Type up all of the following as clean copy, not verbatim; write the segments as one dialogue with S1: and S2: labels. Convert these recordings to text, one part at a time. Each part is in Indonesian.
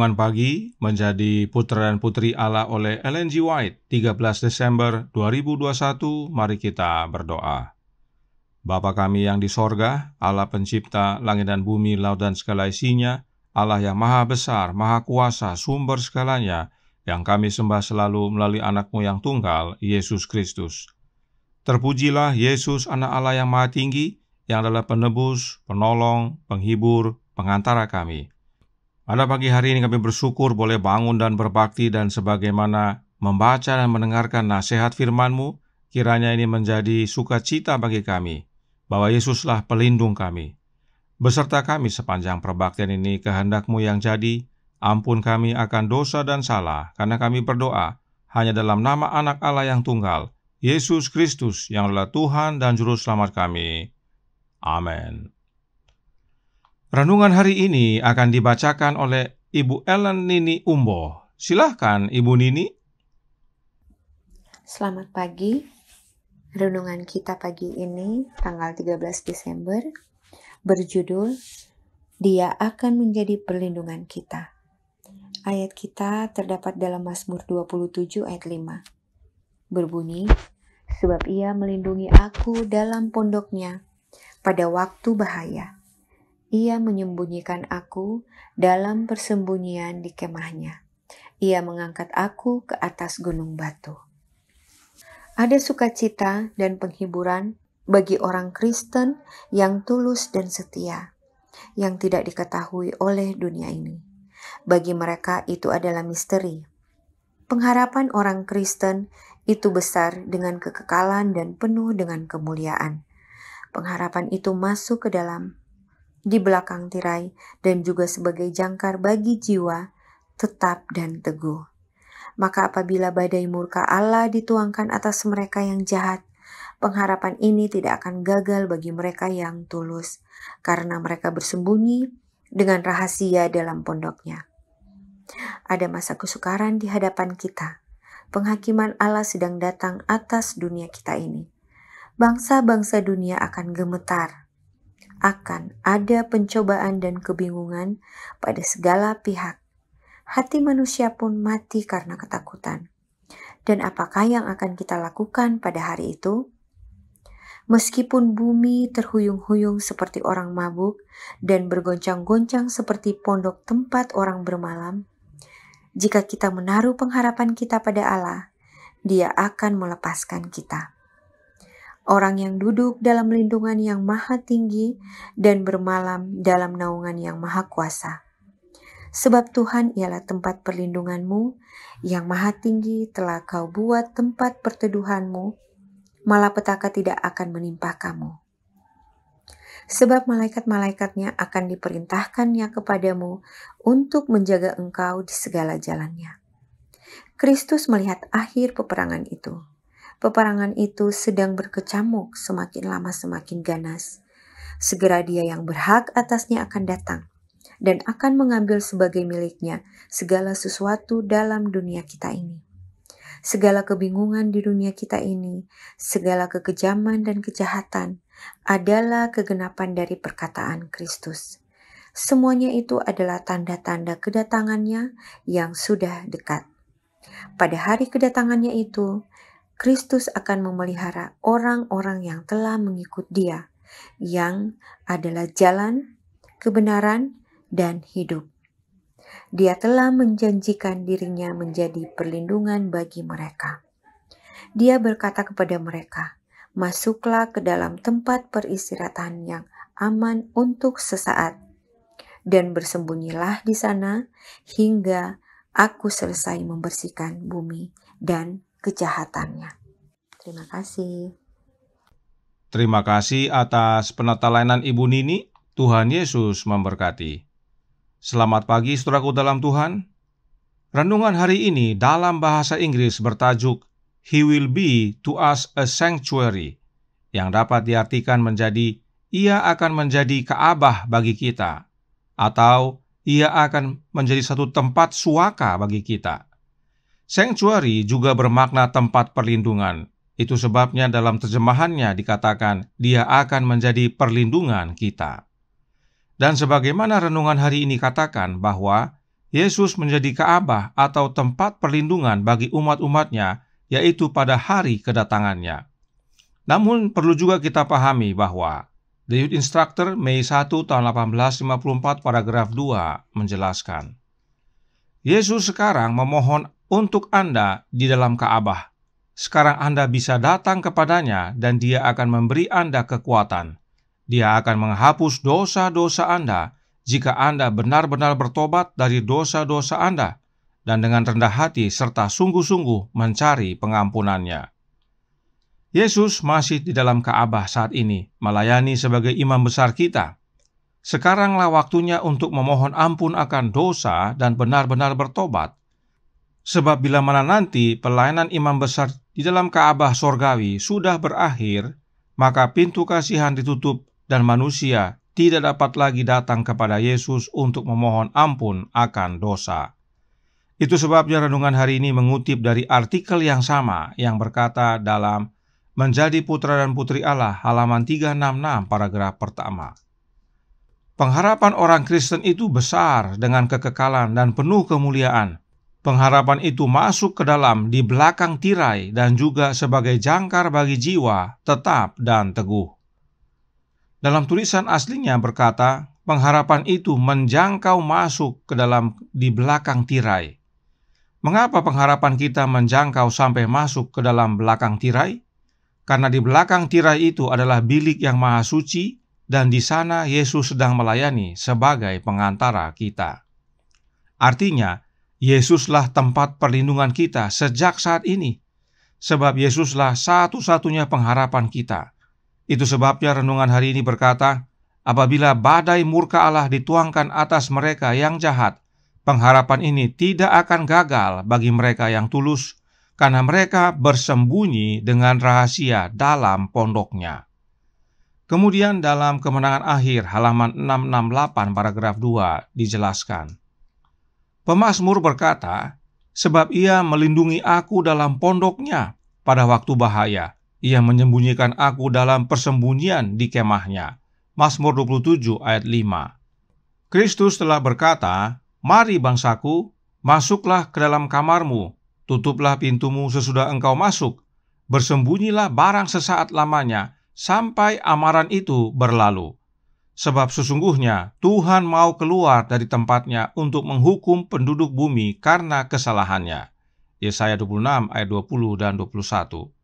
S1: Renungan Pagi menjadi Putra dan Putri Allah oleh Ellen G. White, 13 Desember 2021. Mari kita berdoa. Bapa kami yang di sorga, Allah pencipta langit dan bumi, laut dan segala isinya, Allah yang maha besar, maha kuasa, sumber segalanya, yang kami sembah selalu melalui anak-Mu yang tunggal, Yesus Kristus. Terpujilah Yesus, anak Allah yang maha tinggi, yang adalah penebus, penolong, penghibur, pengantara kami. Pada pagi hari ini kami bersyukur boleh bangun dan berbakti, dan sebagaimana membaca dan mendengarkan nasihat firman-Mu, kiranya ini menjadi sukacita bagi kami, bahwa Yesuslah pelindung kami. Beserta kami sepanjang perbaktian ini, kehendak-Mu yang jadi, ampun kami akan dosa dan salah, karena kami berdoa hanya dalam nama anak Allah yang tunggal, Yesus Kristus, yang adalah Tuhan dan Juru Selamat kami. Amin. Renungan hari ini akan dibacakan oleh Ibu Ellen Nini Umbo. Silahkan Ibu Nini.
S2: Selamat pagi. Renungan kita pagi ini tanggal 13 Desember berjudul Dia akan menjadi perlindungan kita. Ayat kita terdapat dalam Mazmur 27 ayat 5. Berbunyi, sebab Ia melindungi aku dalam pondoknya pada waktu bahaya. Ia menyembunyikan aku dalam persembunyian di kemahnya. Ia mengangkat aku ke atas gunung batu. Ada sukacita dan penghiburan bagi orang Kristen yang tulus dan setia, yang tidak diketahui oleh dunia ini. Bagi mereka itu adalah misteri. Pengharapan orang Kristen itu besar dengan kekekalan dan penuh dengan kemuliaan. Pengharapan itu masuk ke dalam, di belakang tirai, dan juga sebagai jangkar bagi jiwa tetap dan teguh. Maka apabila badai murka Allah dituangkan atas mereka yang jahat, pengharapan ini tidak akan gagal bagi mereka yang tulus, karena mereka bersembunyi dengan rahasia dalam pondoknya. Ada masa kesukaran di hadapan kita. Penghakiman Allah sedang datang atas dunia kita ini. Bangsa-bangsa dunia akan gemetar. Akan ada pencobaan dan kebingungan pada segala pihak. Hati manusia pun mati karena ketakutan. Dan apakah yang akan kita lakukan pada hari itu? Meskipun bumi terhuyung-huyung seperti orang mabuk dan bergoncang-goncang seperti pondok tempat orang bermalam, jika kita menaruh pengharapan kita pada Allah, Dia akan melepaskan kita. Orang yang duduk dalam lindungan yang maha tinggi dan bermalam dalam naungan yang maha kuasa. Sebab Tuhan ialah tempat perlindunganmu, yang maha tinggi telah kau buat tempat perteduhanmu, malapetaka tidak akan menimpa kamu. Sebab malaikat-malaikatnya akan diperintahkannya kepadamu untuk menjaga engkau di segala jalannya. Kristus melihat akhir peperangan itu. Peperangan itu sedang berkecamuk, semakin lama semakin ganas. Segera Dia yang berhak atasnya akan datang dan akan mengambil sebagai miliknya segala sesuatu dalam dunia kita ini. Segala kebingungan di dunia kita ini, segala kekejaman dan kejahatan adalah kegenapan dari perkataan Kristus. Semuanya itu adalah tanda-tanda kedatangannya yang sudah dekat. Pada hari kedatangannya itu, Kristus akan memelihara orang-orang yang telah mengikut Dia, yang adalah jalan, kebenaran, dan hidup. Dia telah menjanjikan dirinya menjadi perlindungan bagi mereka. Dia berkata kepada mereka, masuklah ke dalam tempat peristirahatan yang aman untuk sesaat, dan bersembunyilah di sana hingga aku selesai membersihkan bumi dan kejahatannya. Terima kasih.
S1: Terima kasih atas penata-layanan Ibu Nini. Tuhan Yesus memberkati. Selamat pagi saudaraku dalam Tuhan. Renungan hari ini dalam bahasa Inggris bertajuk He will be to us a sanctuary, yang dapat diartikan menjadi Ia akan menjadi Ka'bah bagi kita, atau Ia akan menjadi satu tempat suaka bagi kita. Sanctuary juga bermakna tempat perlindungan. Itu sebabnya dalam terjemahannya dikatakan Dia akan menjadi perlindungan kita. Dan sebagaimana renungan hari ini katakan bahwa Yesus menjadi Ka'bah atau tempat perlindungan bagi umat-umatnya, yaitu pada hari kedatangannya. Namun perlu juga kita pahami bahwa The Youth Instructor Mei 1 tahun 1854 paragraf 2 menjelaskan, Yesus sekarang memohon untuk Anda di dalam Ka'bah. Sekarang Anda bisa datang kepadanya dan Dia akan memberi Anda kekuatan. Dia akan menghapus dosa-dosa Anda jika Anda benar-benar bertobat dari dosa-dosa Anda dan dengan rendah hati serta sungguh-sungguh mencari pengampunannya. Yesus masih di dalam Ka'bah saat ini, melayani sebagai imam besar kita. Sekaranglah waktunya untuk memohon ampun akan dosa dan benar-benar bertobat. Sebab bila mana nanti pelayanan imam besar di dalam Ka'bah sorgawi sudah berakhir, maka pintu kasihan ditutup dan manusia tidak dapat lagi datang kepada Yesus untuk memohon ampun akan dosa. Itu sebabnya renungan hari ini mengutip dari artikel yang sama yang berkata dalam Menjadi Putra dan Putri Allah halaman 366 paragraf pertama. Pengharapan orang Kristen itu besar dengan kekekalan dan penuh kemuliaan. Pengharapan itu masuk ke dalam di belakang tirai dan juga sebagai jangkar bagi jiwa tetap dan teguh. Dalam tulisan aslinya berkata, pengharapan itu menjangkau masuk ke dalam di belakang tirai. Mengapa pengharapan kita menjangkau sampai masuk ke dalam belakang tirai? Karena di belakang tirai itu adalah bilik yang maha suci, dan di sana Yesus sedang melayani sebagai pengantara kita. Artinya, Yesuslah tempat perlindungan kita sejak saat ini, sebab Yesuslah satu-satunya pengharapan kita. Itu sebabnya renungan hari ini berkata, apabila badai murka Allah dituangkan atas mereka yang jahat, pengharapan ini tidak akan gagal bagi mereka yang tulus, karena mereka bersembunyi dengan rahasia dalam pondoknya. Kemudian dalam Kemenangan Akhir halaman 668 paragraf 2 dijelaskan, pemazmur berkata, sebab ia melindungi aku dalam pondoknya pada waktu bahaya, ia menyembunyikan aku dalam persembunyian di kemahnya. Mazmur 27 ayat 5. Kristus telah berkata, mari bangsaku, masuklah ke dalam kamarmu, tutuplah pintumu sesudah engkau masuk, bersembunyilah barang sesaat lamanya, sampai amaran itu berlalu. Sebab sesungguhnya Tuhan mau keluar dari tempatnya untuk menghukum penduduk bumi karena kesalahannya. Yesaya 26 ayat 20 dan 21.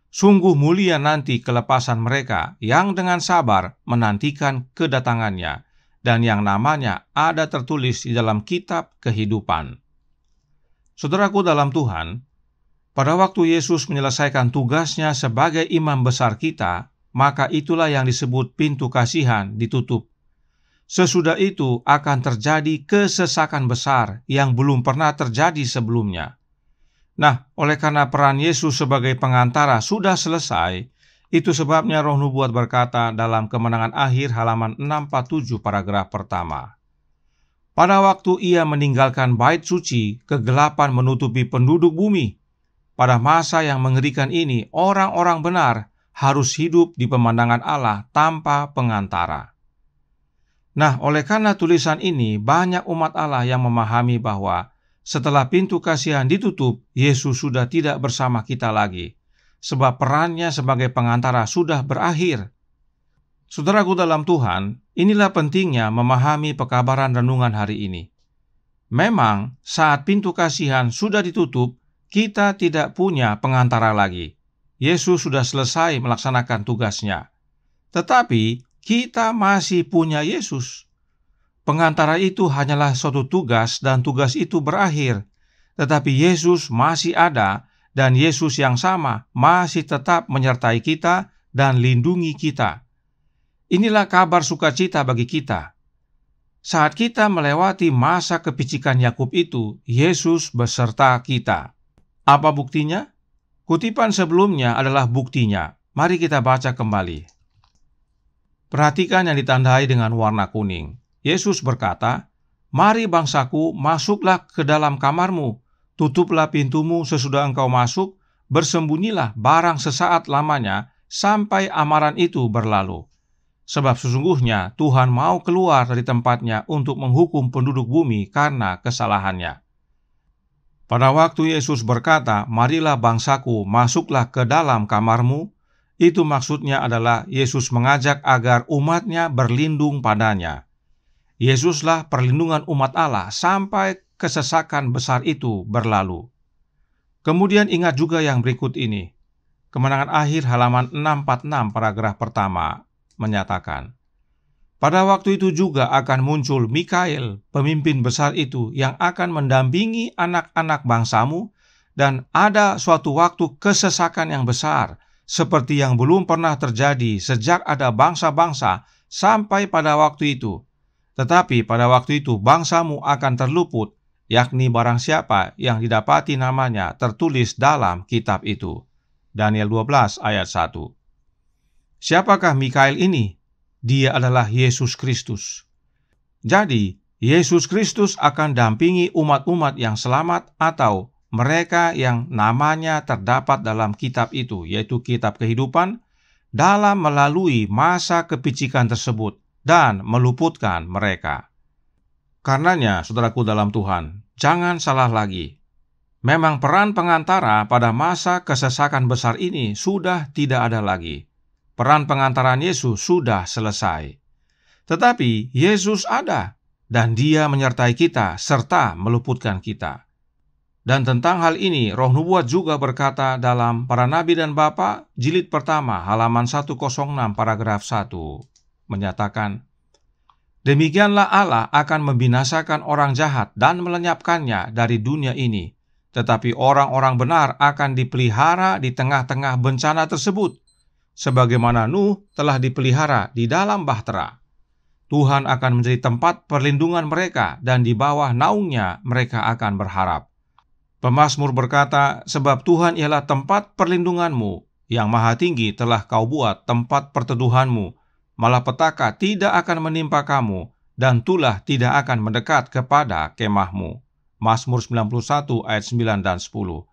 S1: Sungguh mulia nanti kelepasan mereka yang dengan sabar menantikan kedatangannya, dan yang namanya ada tertulis di dalam kitab kehidupan. Saudaraku dalam Tuhan, pada waktu Yesus menyelesaikan tugasnya sebagai imam besar kita, maka itulah yang disebut pintu kasihan ditutup. Sesudah itu akan terjadi kesesakan besar yang belum pernah terjadi sebelumnya. Nah, oleh karena peran Yesus sebagai pengantara sudah selesai, itu sebabnya Roh Nubuat berkata dalam Kemenangan Akhir halaman 647 paragraf pertama. Pada waktu ia meninggalkan bait suci, kegelapan menutupi penduduk bumi. Pada masa yang mengerikan ini, orang-orang benar harus hidup di pemandangan Allah tanpa pengantara. Nah, oleh karena tulisan ini, banyak umat Allah yang memahami bahwa setelah pintu kasihan ditutup, Yesus sudah tidak bersama kita lagi, sebab perannya sebagai pengantara sudah berakhir. Saudaraku dalam Tuhan, inilah pentingnya memahami pekabaran renungan hari ini. Memang, saat pintu kasihan sudah ditutup, kita tidak punya pengantara lagi. Yesus sudah selesai melaksanakan tugasnya. Tetapi, kita masih punya Yesus. Pengantara itu hanyalah suatu tugas dan tugas itu berakhir. Tetapi Yesus masih ada, dan Yesus yang sama masih tetap menyertai kita dan lindungi kita. Inilah kabar sukacita bagi kita. Saat kita melewati masa kepicikan Yakub itu, Yesus beserta kita. Apa buktinya? Kutipan sebelumnya adalah buktinya. Mari kita baca kembali. Perhatikan yang ditandai dengan warna kuning. Yesus berkata, mari bangsaku, masuklah ke dalam kamarmu, tutuplah pintumu sesudah engkau masuk, bersembunyilah barang sesaat lamanya, sampai amaran itu berlalu. sebab sesungguhnya Tuhan mau keluar dari tempatnya untuk menghukum penduduk bumi karena kesalahannya. Pada waktu Yesus berkata, "Marilah bangsaku, masuklah ke dalam kamarmu," itu maksudnya adalah Yesus mengajak agar umatnya berlindung padanya. Yesuslah perlindungan umat Allah sampai kesesakan besar itu berlalu. Kemudian ingat juga yang berikut ini. Kemenangan akhir halaman 646 paragraf pertama menyatakan, "Pada waktu itu juga akan muncul Mikael, pemimpin besar itu, yang akan mendampingi anak-anak bangsamu, dan ada suatu waktu kesesakan yang besar, seperti yang belum pernah terjadi sejak ada bangsa-bangsa sampai pada waktu itu. Tetapi pada waktu itu bangsamu akan terluput, yakni barang siapa yang didapati namanya tertulis dalam kitab itu." Daniel 12 ayat 1. Siapakah Mikael ini? Dia adalah Yesus Kristus. Jadi, Yesus Kristus akan dampingi umat-umat yang selamat atau mereka yang namanya terdapat dalam kitab itu, yaitu kitab kehidupan, dalam melalui masa kepicikan tersebut dan meluputkan mereka. Karenanya, saudaraku dalam Tuhan, jangan salah lagi. Memang peran pengantara pada masa kesesakan besar ini sudah tidak ada lagi. Peran pengantaran Yesus sudah selesai. Tetapi Yesus ada, dan Dia menyertai kita serta meluputkan kita. Dan tentang hal ini, Roh Nubuat juga berkata dalam Para Nabi dan Bapa, jilid pertama, halaman 106, paragraf 1, menyatakan, "Demikianlah Allah akan membinasakan orang jahat dan melenyapkannya dari dunia ini, tetapi orang-orang benar akan dipelihara di tengah-tengah bencana tersebut, sebagaimana Nuh telah dipelihara di dalam bahtera. Tuhan akan menjadi tempat perlindungan mereka, dan di bawah naungnya mereka akan berharap." Pemazmur berkata, "Sebab Tuhan ialah tempat perlindunganmu, yang maha tinggi telah kau buat tempat perteduhanmu, malapetaka tidak akan menimpa kamu, dan tulah tidak akan mendekat kepada kemahmu." Mazmur 91 ayat 9 dan 10.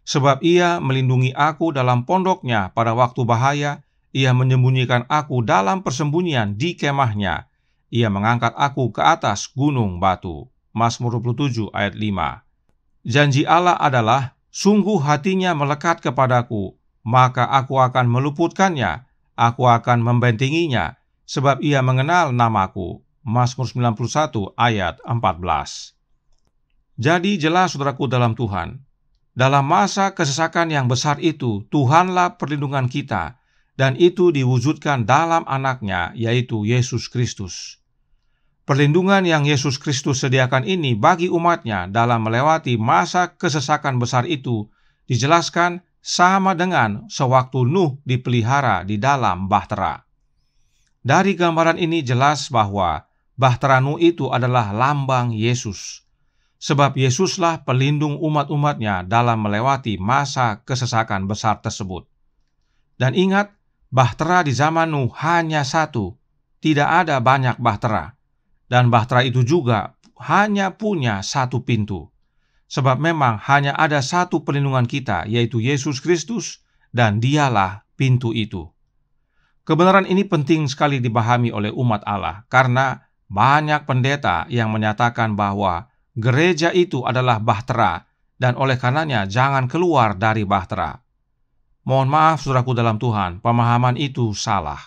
S1: "Sebab Ia melindungi aku dalam pondoknya pada waktu bahaya, Ia menyembunyikan aku dalam persembunyian di kemahnya, Ia mengangkat aku ke atas gunung batu." Mazmur 27 ayat 5. Janji Allah adalah, "Sungguh hatinya melekat kepadaku, maka aku akan meluputkannya, aku akan membentenginya, sebab ia mengenal namaku." Mazmur 91 ayat 14. Jadi jelas saudaraku dalam Tuhan, dalam masa kesesakan yang besar itu, Tuhanlah perlindungan kita, dan itu diwujudkan dalam anaknya, yaitu Yesus Kristus. Perlindungan yang Yesus Kristus sediakan ini bagi umatnya dalam melewati masa kesesakan besar itu dijelaskan sama dengan sewaktu Nuh dipelihara di dalam bahtera. Dari gambaran ini jelas bahwa bahtera Nuh itu adalah lambang Yesus, sebab Yesuslah pelindung umat-umatnya dalam melewati masa kesesakan besar tersebut. Dan ingat, bahtera di zaman Nuh hanya satu, tidak ada banyak bahtera. Dan bahtera itu juga hanya punya satu pintu. Sebab memang hanya ada satu perlindungan kita, yaitu Yesus Kristus, dan Dialah pintu itu. Kebenaran ini penting sekali dipahami oleh umat Allah, karena banyak pendeta yang menyatakan bahwa gereja itu adalah bahtera, dan oleh karenanya jangan keluar dari bahtera. Mohon maaf saudaraku dalam Tuhan, pemahaman itu salah.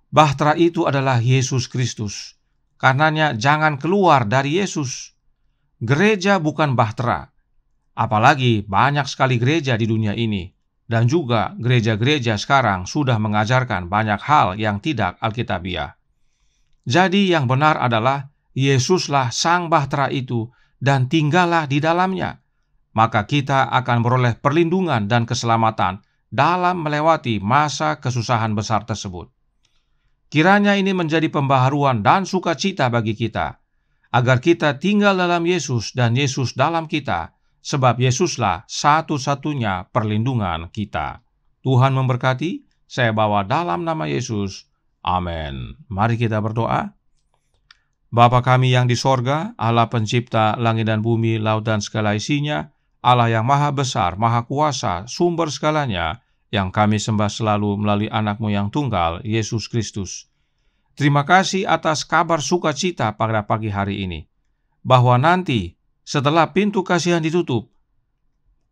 S1: Bahtera itu adalah Yesus Kristus. Karenanya jangan keluar dari Yesus. Gereja bukan bahtera. Apalagi banyak sekali gereja di dunia ini. Dan juga gereja-gereja sekarang sudah mengajarkan banyak hal yang tidak alkitabiah. Jadi yang benar adalah Yesuslah sang bahtera itu, dan tinggallah di dalamnya. Maka kita akan beroleh perlindungan dan keselamatan dalam melewati masa kesusahan besar tersebut. Kiranya ini menjadi pembaharuan dan sukacita bagi kita, agar kita tinggal dalam Yesus dan Yesus dalam kita, sebab Yesuslah satu-satunya perlindungan kita. Tuhan memberkati, saya bawa dalam nama Yesus. Amin. Mari kita berdoa. Bapa kami yang di sorga, Allah pencipta langit dan bumi, laut dan segala isinya, Allah yang maha besar, maha kuasa, sumber segalanya, yang kami sembah selalu melalui anak-Mu yang tunggal, Yesus Kristus. Terima kasih atas kabar sukacita pada pagi hari ini, bahwa nanti setelah pintu kasihan ditutup,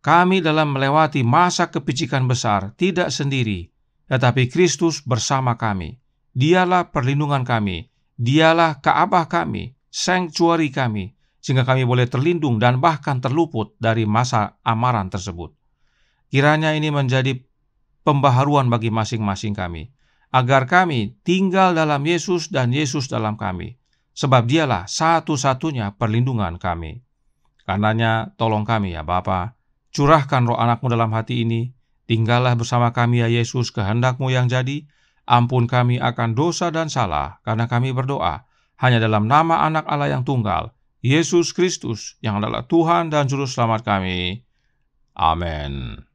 S1: kami dalam melewati masa kepicikan besar tidak sendiri, tetapi Kristus bersama kami. Dialah perlindungan kami, Dialah Ka'bah kami, sanctuary kami, sehingga kami boleh terlindung dan bahkan terluput dari masa amaran tersebut. Kiranya ini menjadi pembaharuan bagi masing-masing kami, agar kami tinggal dalam Yesus dan Yesus dalam kami, sebab Dialah satu-satunya perlindungan kami. Karenanya tolong kami ya Bapa, curahkan roh anak-Mu dalam hati ini, tinggallah bersama kami ya Yesus, kehendak-Mu yang jadi, ampun kami akan dosa dan salah, karena kami berdoa hanya dalam nama anak Allah yang tunggal, Yesus Kristus, yang adalah Tuhan dan Juru Selamat kami. Amin.